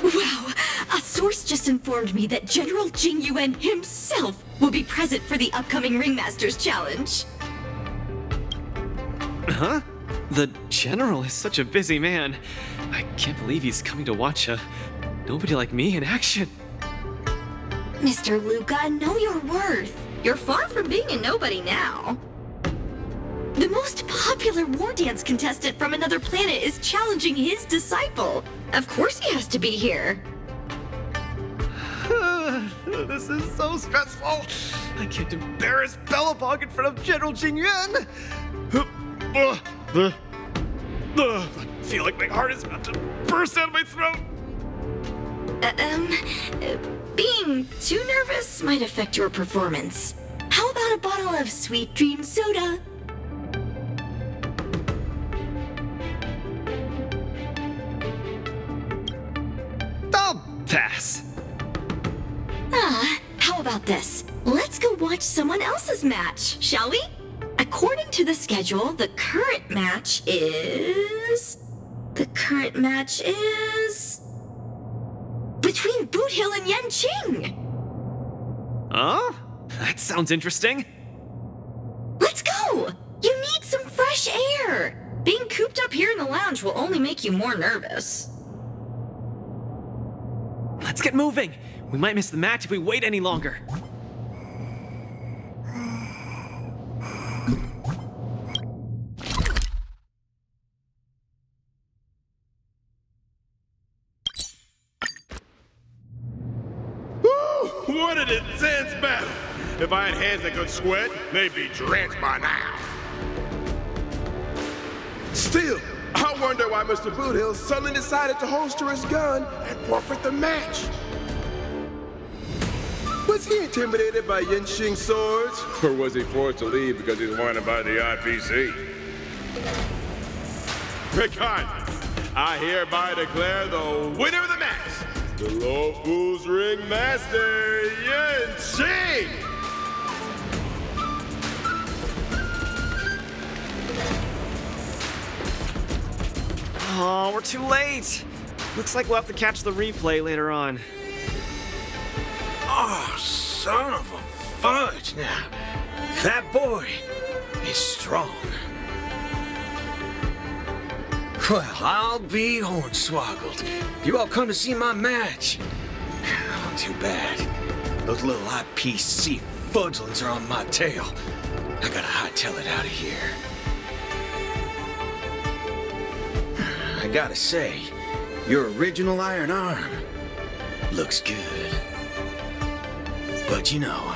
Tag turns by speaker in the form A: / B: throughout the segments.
A: Wow, a source just informed me that General Jing Yuan himself will be present for the upcoming Ringmaster's challenge.
B: Huh? The General is such a busy man. I can't believe he's coming to watch a nobody like me in action.
A: Mr. Luka, know your worth. You're far from being a nobody now. The most popular Wardance contestant from another planet is challenging his disciple. Of course he has to be here.
B: This is so stressful. I can't embarrass Bellabog in front of General Jing Yuan. I feel like my heart is about to burst out of my throat.
A: Being too nervous might affect your performance. How about a bottle of Sweet Dream soda?
B: I'll pass.
A: How about this? Let's go watch someone else's match, shall we? According to the schedule, the current match is between Boothill and Yanqing.
B: Huh? That sounds interesting.
A: Let's go! You need some fresh air! Being cooped up here in the lounge will only make you more nervous.
B: Let's get moving. We might miss the match if we wait any longer.
C: What an intense battle! If I had hands that could sweat, they'd be drenched by now. Still, I wonder why Mr. Boothill suddenly decided to holster his gun and forfeit the match. Was he intimidated by Yanqing's swords? Or was he forced to leave because he's wanted by the IPC? Regardless, I hereby declare the winner of the match, the Luofu's Ringmaster, Xianzhou!
B: Oh, we're too late. Looks like we'll have to catch the replay later on.
D: Oh, son of a fudge. Now, that boy is strong. Well, I'll be hornswoggled. You all come to see my match. Oh, too bad. Those little IPC fudgelings are on my tail. I gotta hightail it out of here. I gotta say, your original iron arm looks good. But you know,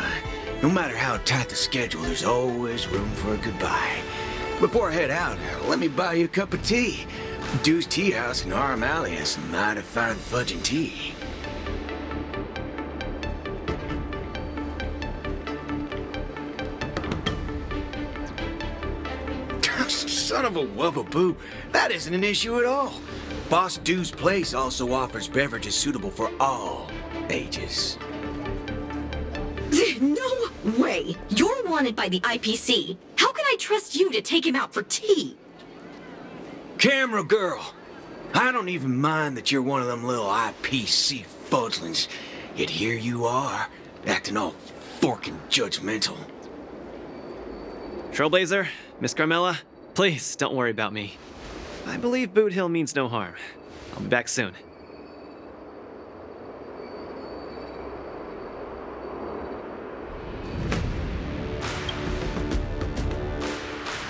D: no matter how tight the schedule, there's always room for a goodbye. Before I head out, let me buy you a cup of tea. Dew's Tea House in Aurum Alley has some mighty fine fudging tea. Son of a wubbaboo, that isn't an issue at all. Boss Dew's Place also offers beverages suitable for all ages.
A: No way! You're wanted by the IPC. How can I trust you to take him out for tea?
D: Camera girl, I don't even mind that you're one of them little IPC fudglings. Yet here you are, acting all forking judgmental.
B: Trailblazer, Miss Carmella, please don't worry about me. I believe Boothill means no harm. I'll be back soon.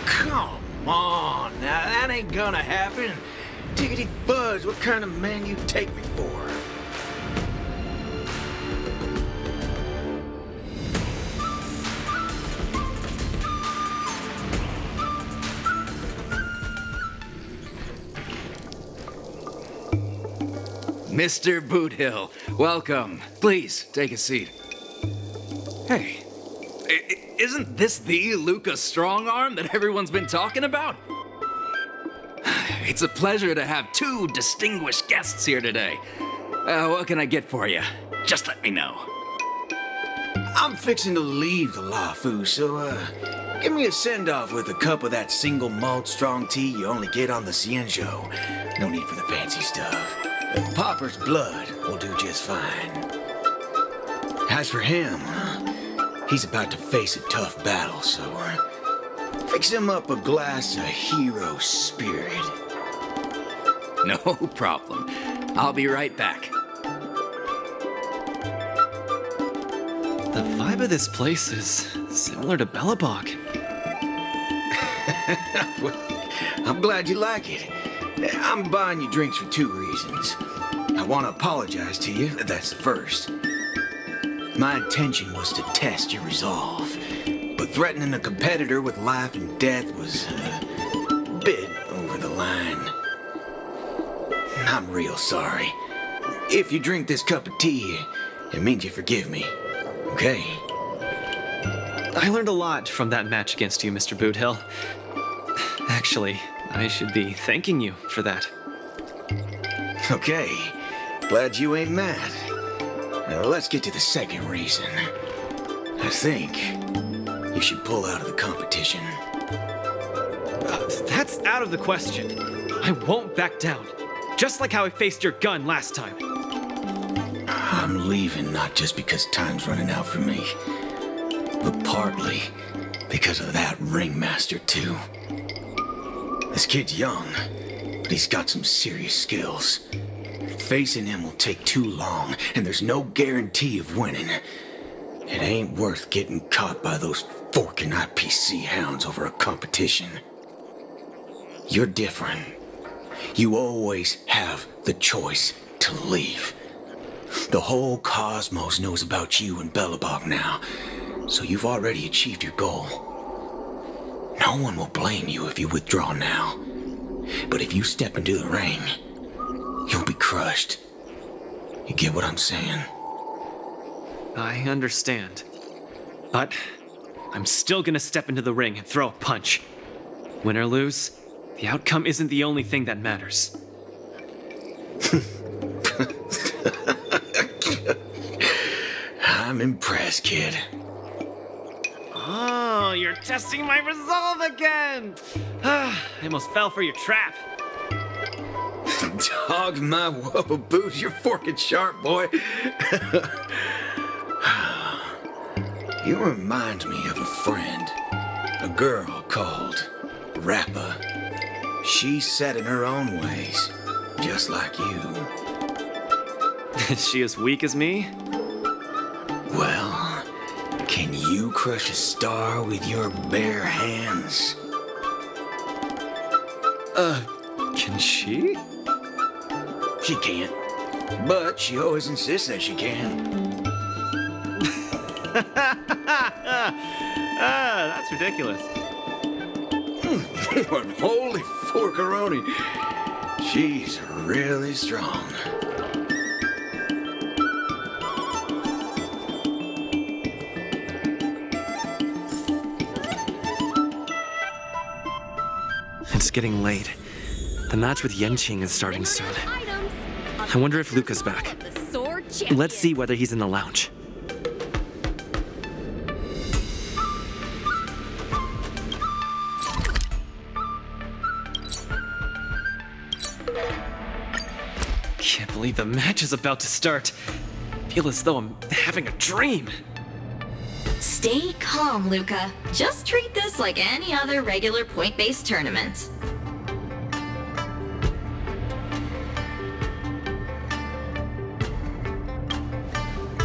D: Come on, now that ain't gonna happen. Diggity fudge, what kind of man you take me for?
E: Mr. Boothill, welcome. Please, take a seat. Hey, isn't this the Luka strong arm that everyone's been talking about? It's a pleasure to have two distinguished guests here today. What can I get for you? Just let me know.
D: I'm fixing to leave the Luofu, so, give me a send-off with a cup of that single malt strong tea you only get on the Xianzhou. No need for the fancy stuff. Popper's blood will do just fine. As for him, he's about to face a tough battle, so fix him up a glass of hero spirit.
E: No problem. I'll be right back.
B: The vibe of this place is similar to Belobog.
D: I'm glad you like it. I'm buying you drinks for two reasons. I want to apologize to you, that's the first. My intention was to test your resolve, but threatening a competitor with life and death was a bit over the line. I'm real sorry. If you drink this cup of tea, it means you forgive me, okay?
B: I learned a lot from that match against you, Mr. Boothill. Actually, I should be thanking you for that.
D: Okay, glad you ain't mad. Now let's get to the second reason. I think you should pull out of the competition.
B: That's out of the question. I won't back down. Just like how I faced your gun last time.
D: I'm leaving not just because time's running out for me, but partly because of that Ringmaster too. This kid's young, but he's got some serious skills. Facing him will take too long, and there's no guarantee of winning. It ain't worth getting caught by those forking IPC hounds over a competition. You're different. You always have the choice to leave. The whole cosmos knows about you and Belobog now, so you've already achieved your goal. No one will blame you if you withdraw now. But if you step into the ring, you'll be crushed. You get what I'm saying?
B: I understand. But I'm still gonna step into the ring and throw a punch. Win or lose, the outcome isn't the only thing that matters.
D: I'm impressed, kid.
B: Oh, you're testing my resolve again! I almost fell for your trap.
D: Dog my whoa boots, you're forking sharp, boy. You remind me of a friend. A girl called Rappa. She's set in her own ways, just like you.
B: Is she as weak as me?
D: Well, can you crush a star with your bare hands?
B: Can she?
D: She can't, but she always insists that she can.
B: That's ridiculous.
D: Holy forkaroni. She's really strong.
B: It's getting late. The match with Yenqing is starting soon. I wonder if Luka's back. Let's see whether he's in the lounge. Can't believe the match is about to start. I feel as though I'm having a dream.
A: Stay calm, Luka. Just treat this like any other regular point-based tournament.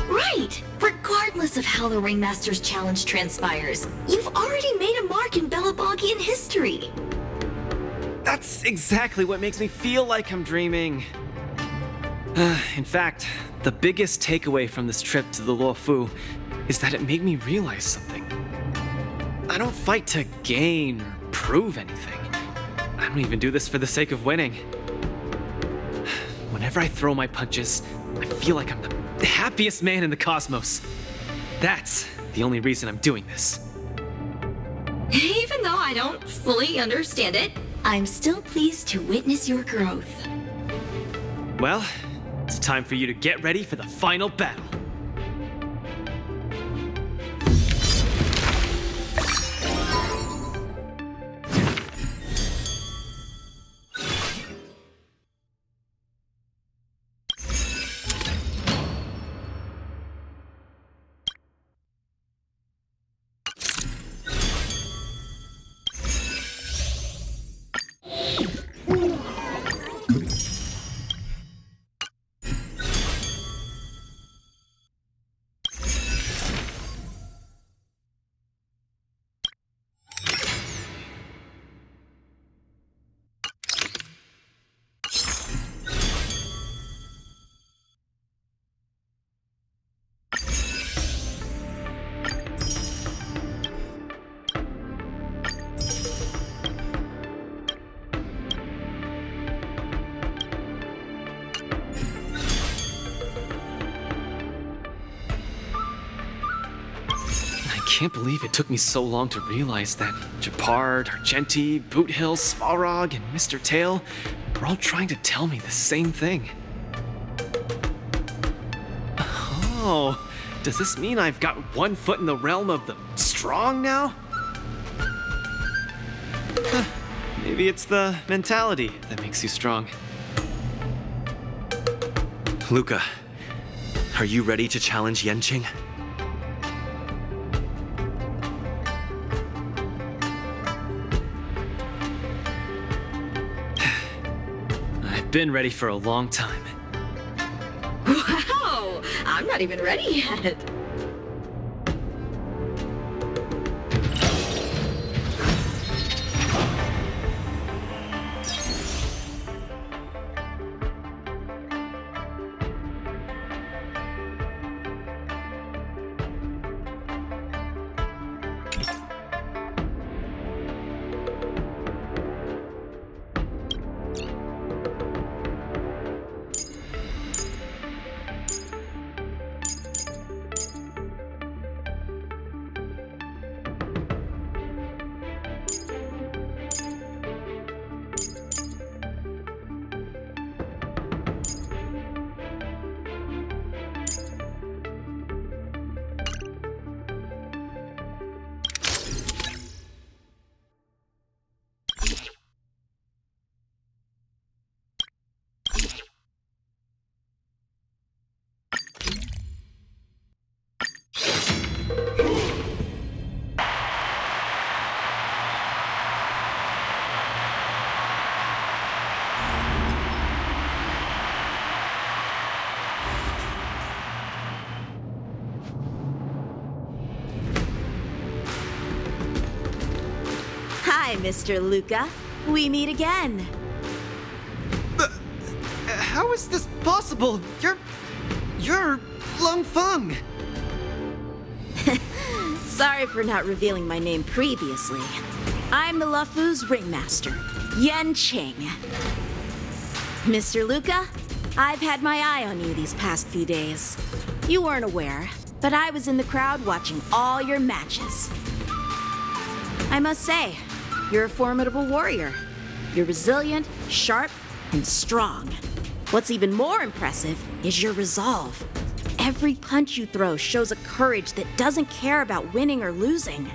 A: Right! Regardless of how the Ringmaster's challenge transpires, you've already made a mark in Belobogian history.
B: That's exactly what makes me feel like I'm dreaming. In fact, the biggest takeaway from this trip to the Luofu is that it made me realize something. I don't fight to gain or prove anything. I don't even do this for the sake of winning. Whenever I throw my punches, I feel like I'm the happiest man in the cosmos. That's the only reason I'm doing this.
A: Even though I don't fully understand it, I'm still pleased to witness your growth.
B: Well, it's time for you to get ready for the final battle. I can't believe it took me so long to realize that Japard, Argenti, Boothill, Svarog, and Mr. Tail were all trying to tell me the same thing. Oh, does this mean I've got one foot in the realm of the strong now? Huh, maybe it's the mentality that makes you strong.
F: Luka, are you ready to challenge Yanqing?
B: I've been ready for a long time.
A: Wow! I'm not even ready yet.
G: Hi, Mr. Luka. We meet again.
B: How is this possible? You're Lung Feng.
G: Sorry for not revealing my name previously. I'm the Luofu's Ringmaster, Yanqing. Mr. Luka, I've had my eye on you these past few days. You weren't aware, but I was in the crowd watching all your matches. I must say, you're a formidable warrior. You're resilient, sharp, and strong. What's even more impressive is your resolve. Every punch you throw shows a courage that doesn't care about winning or losing.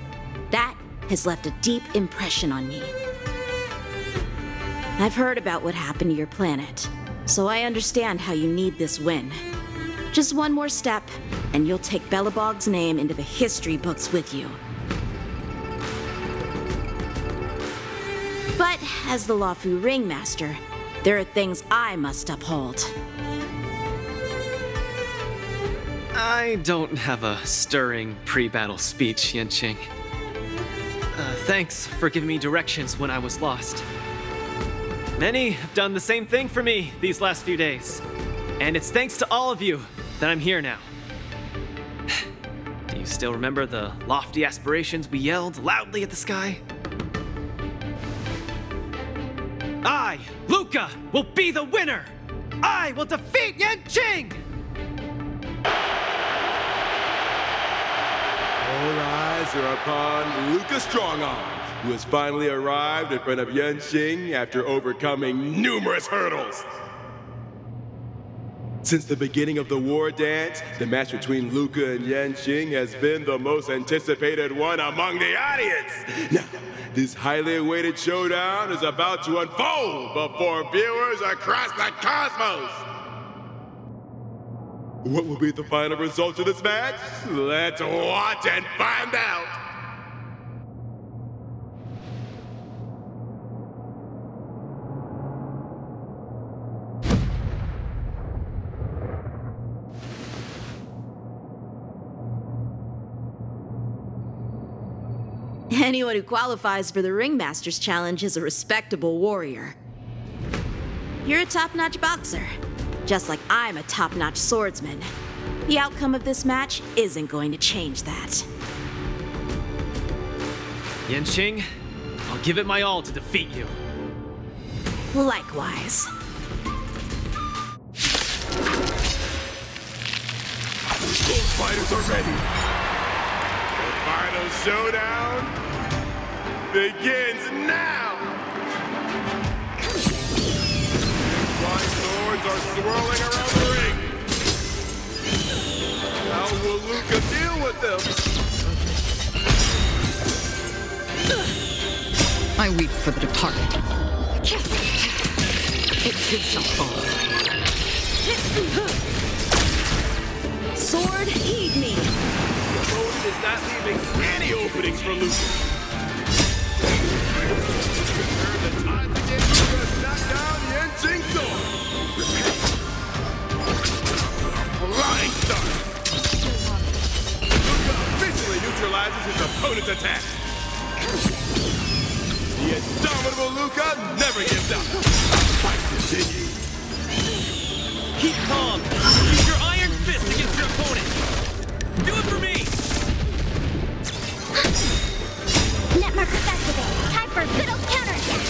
G: That has left a deep impression on me. I've heard about what happened to your planet, so I understand how you need this win. Just one more step, and you'll take Belobog's name into the history books with you. But as the Luofu Ringmaster, there are things I must uphold.
B: I don't have a stirring pre-battle speech, Yanqing. Thanks for giving me directions when I was lost. Many have done the same thing for me these last few days. And it's thanks to all of you that I'm here now. Do you still remember the lofty aspirations we yelled loudly at the sky? I, Luka, will be the winner! I will defeat Yanqing!
C: All eyes are upon Luka Strongarm, who has finally arrived in front of Xianzhou after overcoming numerous hurdles. Since the beginning of the Wardance, the match between Luka and Xianzhou has been the most anticipated one among the audience. Now, this highly awaited showdown is about to unfold before viewers across the cosmos. What will be the final result of this match? Let's watch and find out.
G: Anyone who qualifies for the Ringmaster's challenge is a respectable warrior. You're a top-notch boxer, just like I'm a top-notch swordsman. The outcome of this match isn't going to change that.
B: Xianzhou, I'll give it my all to defeat you.
G: Likewise.
C: Both fighters are ready. The final showdown begins now! Flying swords are swirling around the ring. How will Luka deal with them?
H: I weep for the departed. It too shall fall.
G: Sword, heed me!
C: The opponent is not leaving any openings for Luka. Turn the tides again. Luka knock down Xianzhou's sword. Flying start. Luka officially neutralizes his opponent's attack. The indomitable Luka never gives up. Fight continues.
B: Keep calm. Use your iron fist against your opponent. Do it for me.
I: Net markers activated. Time for a good old counterattack.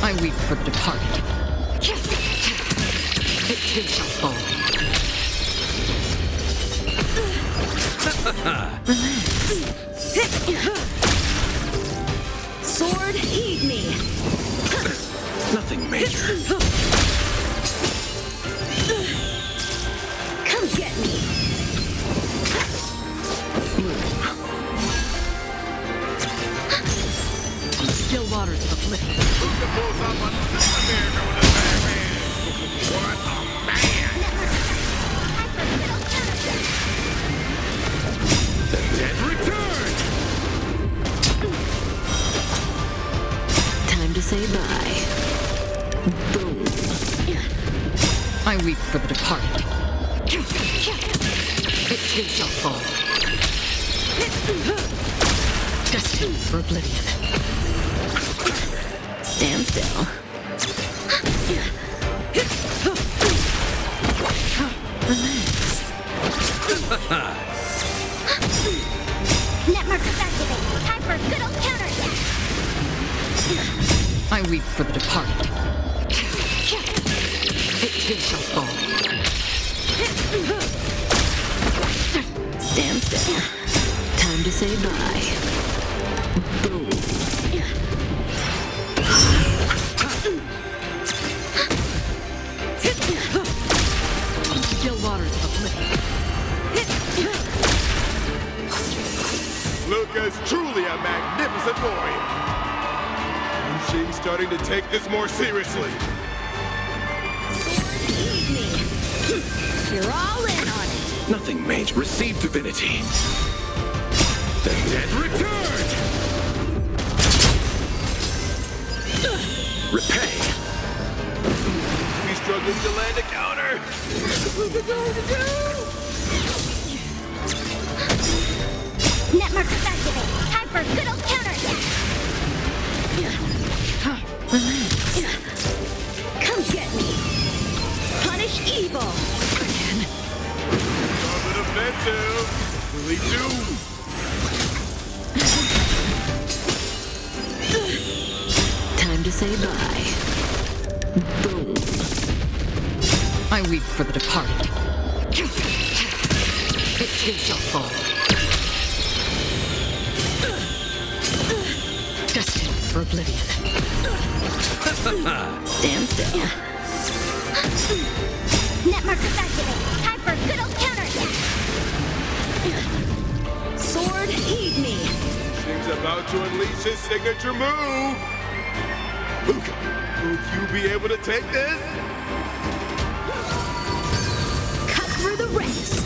H: I weep for the departed. It too shall fall.
G: Sword, heed me!
F: Nothing major.
G: Come get me!
H: Still waters of oblivion.
C: Luka pulls off another miracle with his bare hand. What a man! The dead return!
H: Time to say bye. Boom. I weep for the departed. It too shall fall. Destined for oblivion. Stand still. Relax.
I: Net markers activated. Time for a good old counterattack.
H: I weep for the departed. It too shall fall. Stand still. Time to say bye. Boom. Still waters of oblivion.
C: Luka's truly a magnificent warrior. Xianzhou's starting to take this more seriously.
G: Sword, heed me! You're all in on it!
F: Nothing major.
C: Receive divinity. The dead returned!
F: Repay.
C: He's struggling to land a counter. What's Luka going to do?
I: Net markers activated. Time for a good old counterattack.
H: Relax.
G: Come get me! Punish evil!
H: Again.
C: On the defensive. Will he do?
H: Time to say bye. Boom. I weep for the departed. It too shall fall. for oblivion. Stand still.
I: Net markers activate. Time for a good old counterattack.
G: Sword, heed me.
C: Xing's about to unleash his signature move. Luka, will you be able to take this?
G: Cut through the ranks.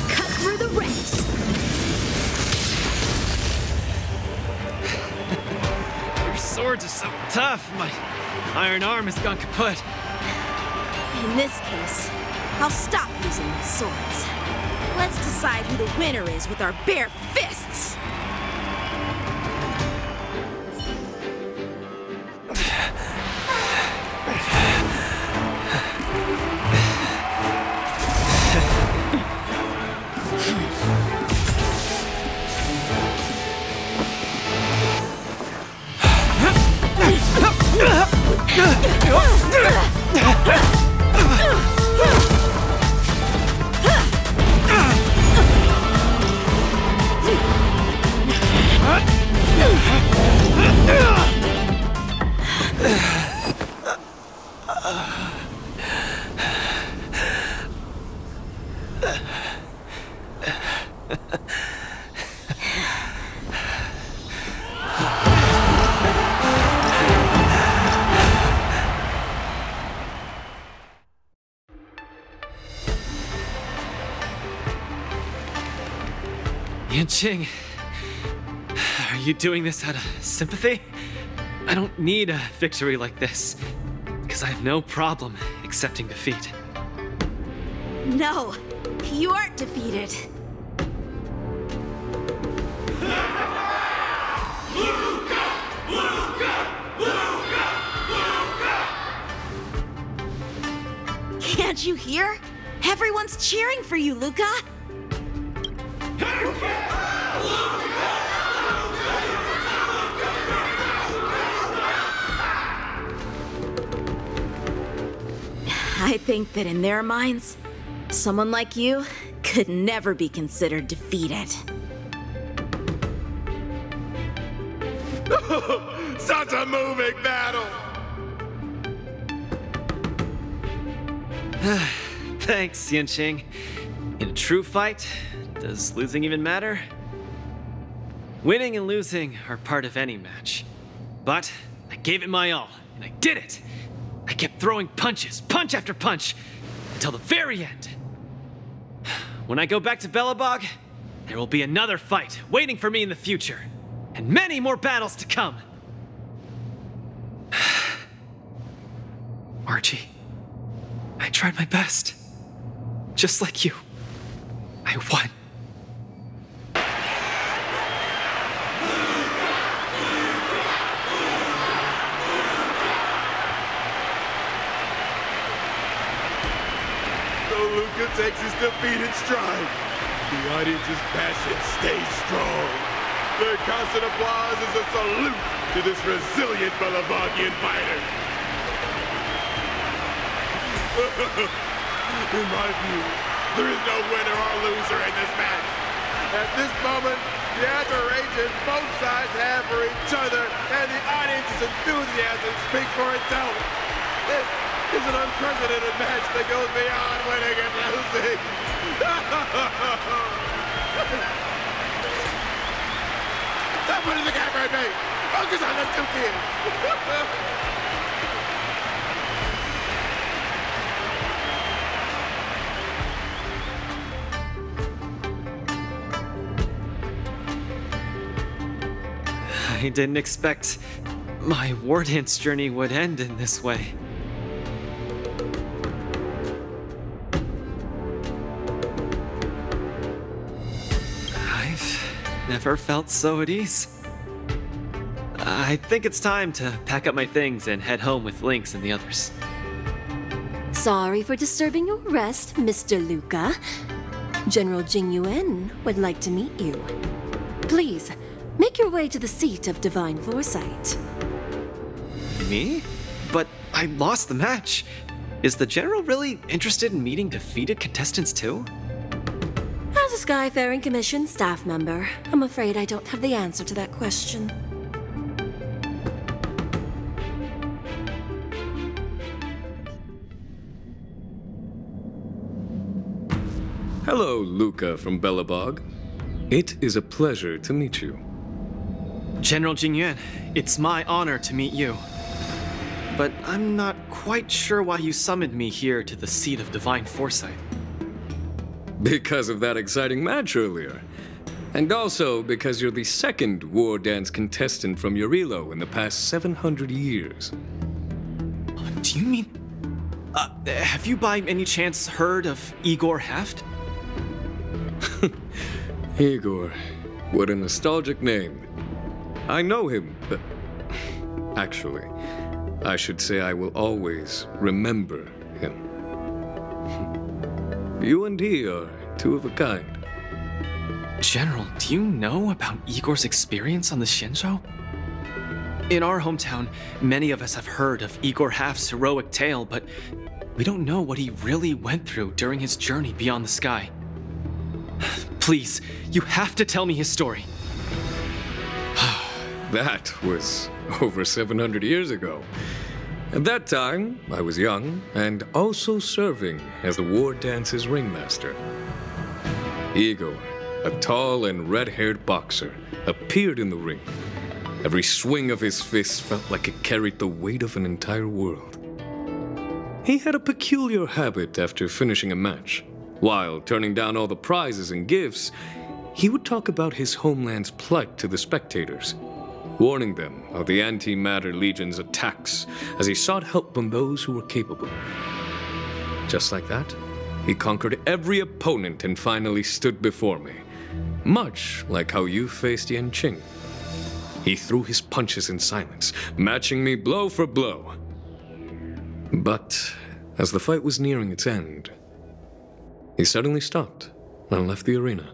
G: Cut through the ranks.
B: Your swords are so tough. My iron arm has gone kaput.
G: In this case, I'll stop using my swords. Let's decide who the winner is with our bare fists.
B: Yanqing, are you doing this out of sympathy? I don't need a victory like this, because I have no problem accepting defeat.
G: No, you aren't defeated. Can't you hear? Everyone's cheering for you, Luka. I think that in their minds, someone like you could never be considered defeated.
C: Such a moving battle!
B: Thanks, Yanqing. In a true fight, does losing even matter? Winning and losing are part of any match. But I gave it my all, and I did it! I kept throwing punches, punch after punch, until the very end. When I go back to Belobog, there will be another fight waiting for me in the future, and many more battles to come. Margie, I tried my best. Just like you. I won.
C: Luka takes his defeat in stride. The audience's passion stays strong. Their constant applause is a salute to this resilient Belabogian fighter. In my view, there is no winner or loser in this match. At this moment, the adoration both sides have for each other and the audience's enthusiasm speak for itself. This is an unprecedented match that goes beyond winning and losing. Stop putting the camera at me. Focus on them two kids.
B: I didn't expect my Wardance journey would end in this way. I've never felt so at ease. I think it's time to pack up my things and head home with Lynx and the others.
J: Sorry for disturbing your rest, Mr. Luka. General Jing Yuan would like to meet you. Please, make your way to the seat of Divine Foresight.
B: Me? But I lost the match. Is the General really interested in meeting defeated contestants too?
J: As a Skyfaring Commission staff member, I'm afraid I don't have the answer to that question.
K: Hello, Luka from Bellabog. It is a pleasure to meet you.
B: General Jingyuan, it's my honor to meet you. But I'm not quite sure why you summoned me here to the seat of divine foresight.
K: Because of that exciting match earlier. And also because you're the second Wardance contestant from Yorilo in the past 700 years.
B: Do you mean... have you by any chance heard of Igor Heft?
K: Igor, what a nostalgic name. I know him, but... Actually, I should say I will always remember him. You and he are two of a kind.
B: General, do you know about Igor's experience on the Xianzhou? In our hometown, many of us have heard of Igor Half's heroic tale, but we don't know what he really went through during his journey beyond the sky. Please, you have to tell me his story.
K: That was over 700 years ago. At that time, I was young and also serving as the Wardance's Ringmaster. Igor, a tall and red-haired boxer, appeared in the ring. Every swing of his fist felt like it carried the weight of an entire world. He had a peculiar habit after finishing a match. While turning down all the prizes and gifts, he would talk about his homeland's plight to the spectators, warning them of the Antimatter Legion's attacks as he sought help from those who were capable. Just like that, he conquered every opponent and finally stood before me, much like how you faced Yanqing. He threw his punches in silence, matching me blow for blow. But as the fight was nearing its end, he suddenly stopped and left the arena.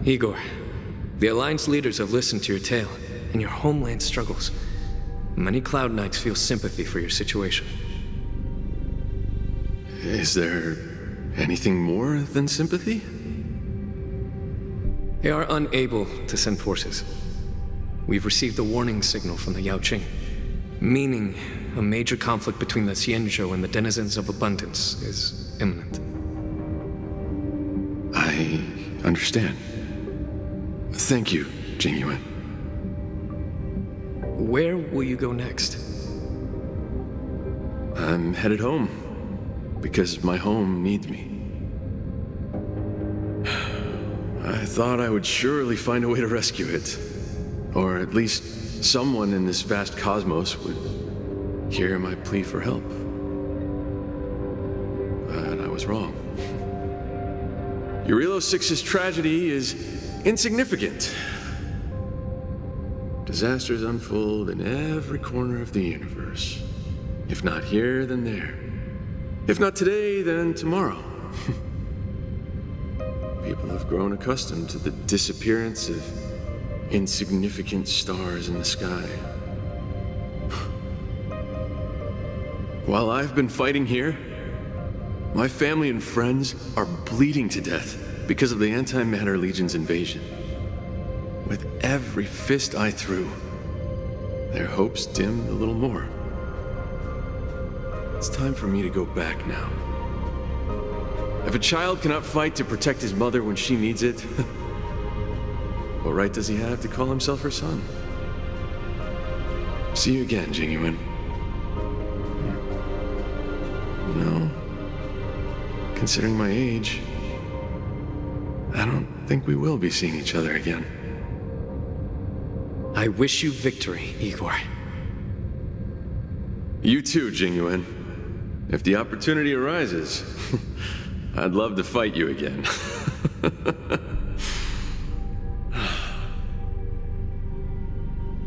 K: Igor, the Alliance leaders have listened to your tale and your homeland struggles. Many Cloud Knights feel sympathy for your situation.
C: Is there anything more than sympathy?
K: They are unable to send forces. We've received a warning signal from the Yaoqing, meaning a major conflict between the Xianzhou and the denizens of abundance is imminent.
C: I understand. Thank you, Jingyuan.
K: Where will you go next?
C: I'm headed home, because my home needs me. I thought I would surely find a way to rescue it. Or at least someone in this vast cosmos would hear my plea for help. But I was wrong. Yorilo 6's tragedy is insignificant. Disasters unfold in every corner of the universe. If not here, then there. If not today, then tomorrow. People have grown accustomed to the disappearance of insignificant stars in the sky. While I've been fighting here, my family and friends are bleeding to death because of the Antimatter Legion's invasion. With every fist I threw, their hopes dimmed a little more. It's time for me to go back now. If a child cannot fight to protect his mother when she needs it, what right does he have to call himself her son? See you again, Jingyuan. No. Considering my age, I don't think we will be seeing each other again.
K: I wish you victory, Igor.
C: You too, Jingyuan. If the opportunity arises, I'd love to fight you again.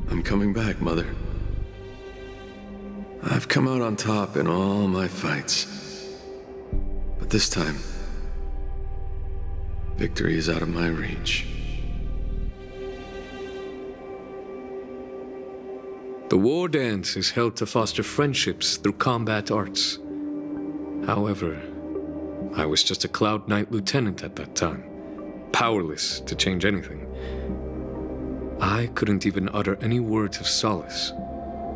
C: I'm coming back, Mother. I've come out on top in all my fights. But this time, victory is out of my reach.
K: The war dance is held to foster friendships through combat arts. However, I was just a Cloud Knight lieutenant at that time, powerless to change anything. I couldn't even utter any words of solace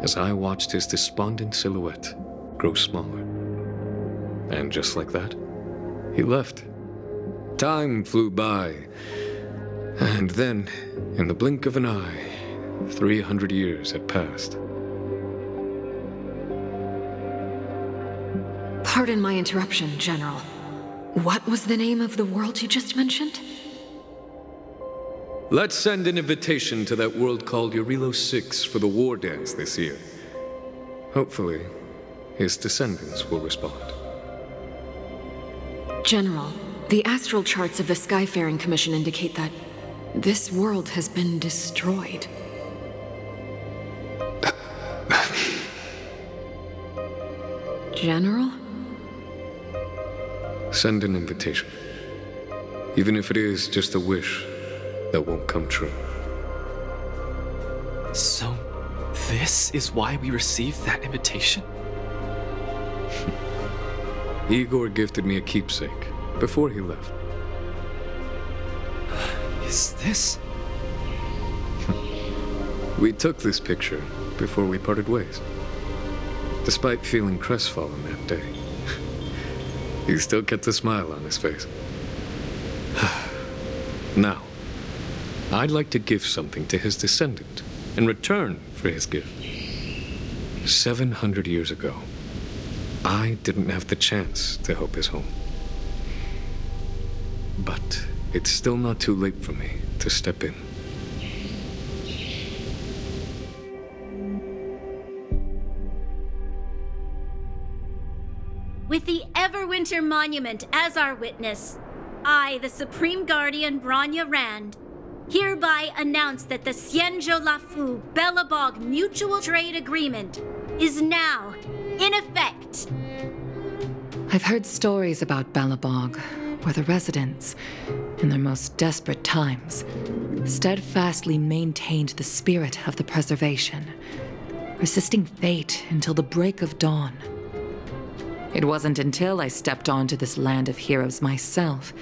K: as I watched his despondent silhouette grow smaller. And just like that, he left. Time flew by, and then, in the blink of an eye, 300 years had passed.
H: Pardon my interruption, General. What was the name of the world you just mentioned?
K: Let's send an invitation to that world called Eurilo 6 for the war dance this year. Hopefully, his descendants will respond.
H: General, the astral charts of the Skyfaring Commission indicate that this world has been destroyed. General?
K: Send an invitation. Even if it is just a wish that won't come true.
B: So, this is why we received that invitation?
K: Igor gifted me a keepsake before he left.
B: Is this?
K: We took this picture before we parted ways. Despite feeling crestfallen that day, he still kept a smile on his face. Now, I'd like to give something to his descendant in return for his gift. 700 years ago, I didn't have the chance to help his home. But it's still not too late for me to step in.
I: With the Everwinter Monument as our witness, I, the Supreme Guardian Bronya Rand, hereby announce that the Xianzhou Luofu Belobog Mutual Trade Agreement is now in effect.
H: I've heard stories about Belobog, where the residents, in their most desperate times, steadfastly maintained the spirit of the preservation, resisting fate until the break of dawn. It wasn't until I stepped onto this land of heroes myself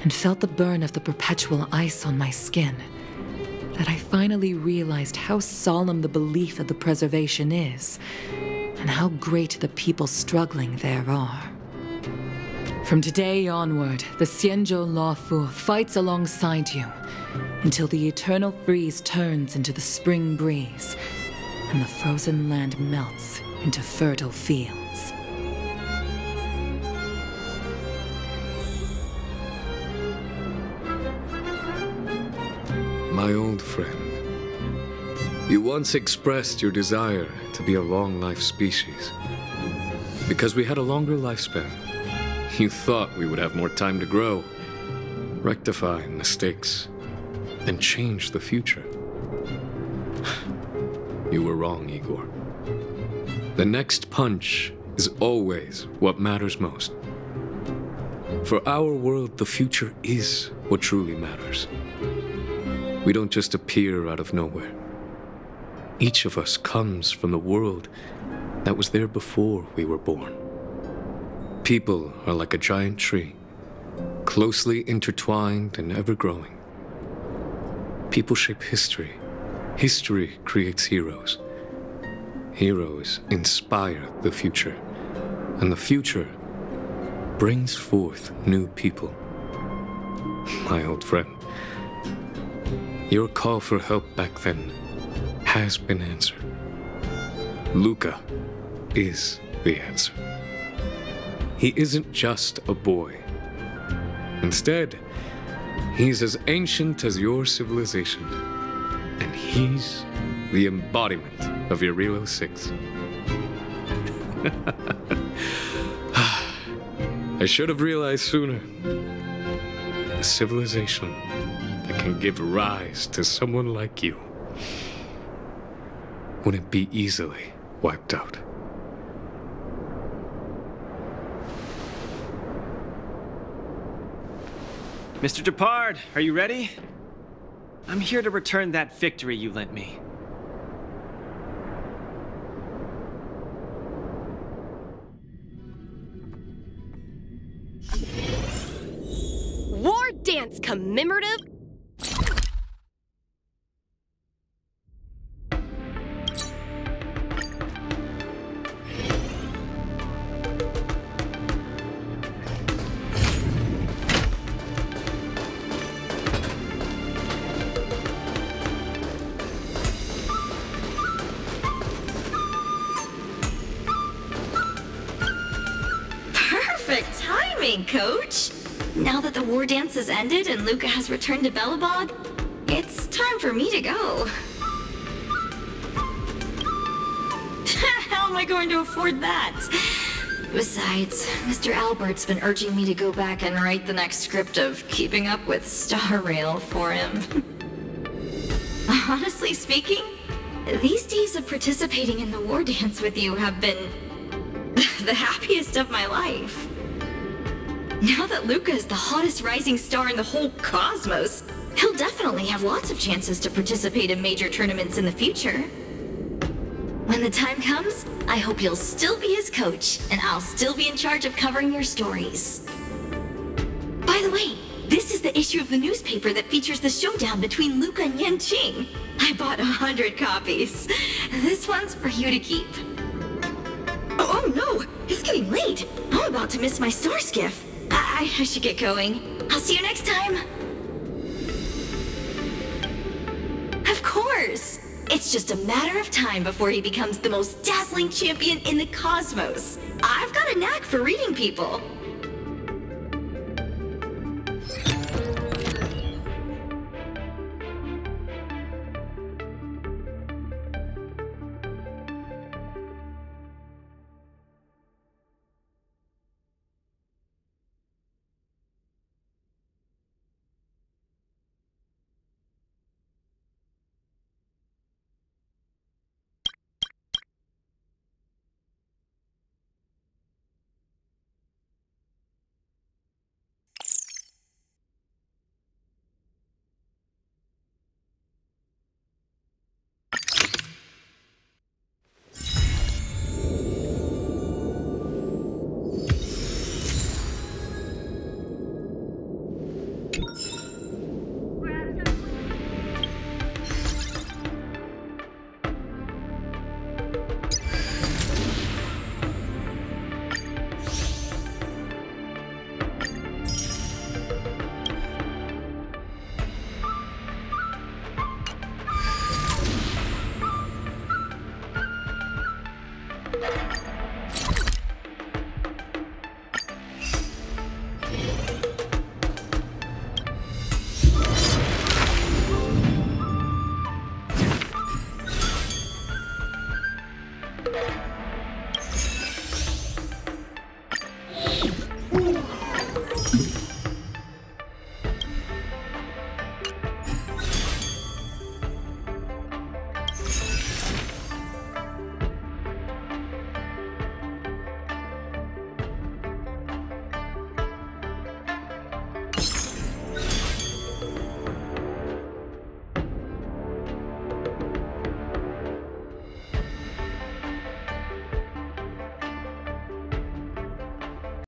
H: and felt the burn of the perpetual ice on my skin that I finally realized how solemn the belief of the preservation is and how great the people struggling there are. From today onward, the Xianzhou Luofu fights alongside you until the eternal freeze turns into the spring breeze and the frozen land melts into fertile fields.
K: My old friend, you once expressed your desire to be a long-life species. Because we had a longer lifespan, you thought we would have more time to grow, rectify mistakes, and change the future. You were wrong, Igor. The next punch is always what matters most. For our world, the future is what truly matters. We don't just appear out of nowhere. Each of us comes from the world that was there before we were born. People are like a giant tree, closely intertwined and ever-growing. People shape history. History creates heroes. Heroes inspire the future, and the future brings forth new people. My old friend, your call for help back then has been answered. Luka is the answer. He isn't just a boy. Instead, he's as ancient as your civilization, and he's the embodiment of Eurilo 6. I should have realized sooner. A civilization that can give rise to someone like you wouldn't be easily wiped out.
B: Mr. Depard, are you ready? I'm here to return that victory you lent me.
L: Wardance commemorative...
A: Perfect timing, Coach! Now that the war dance has ended and Luka has returned to Belobog, it's time for me to go. How am I going to afford that? Besides, Mr. Albert's been urging me to go back and write the next script of Keeping Up with Star Rail for him. Honestly speaking, these days of participating in the war dance with you have been the happiest of my life. Now that Luka is the hottest rising star in the whole cosmos, he'll definitely have lots of chances to participate in major tournaments in the future. When the time comes, I hope you'll still be his coach, and I'll still be in charge of covering your stories. By the way, this is the issue of the newspaper that features the showdown between Luka and Yanqing. I bought 100 copies. This one's for you to keep. Oh no, it's getting late. I'm about to miss my star skiff. I should get going. I'll see you next time. Of course. It's just a matter of time before he becomes the most dazzling champion in the cosmos. I've got a knack for reading people.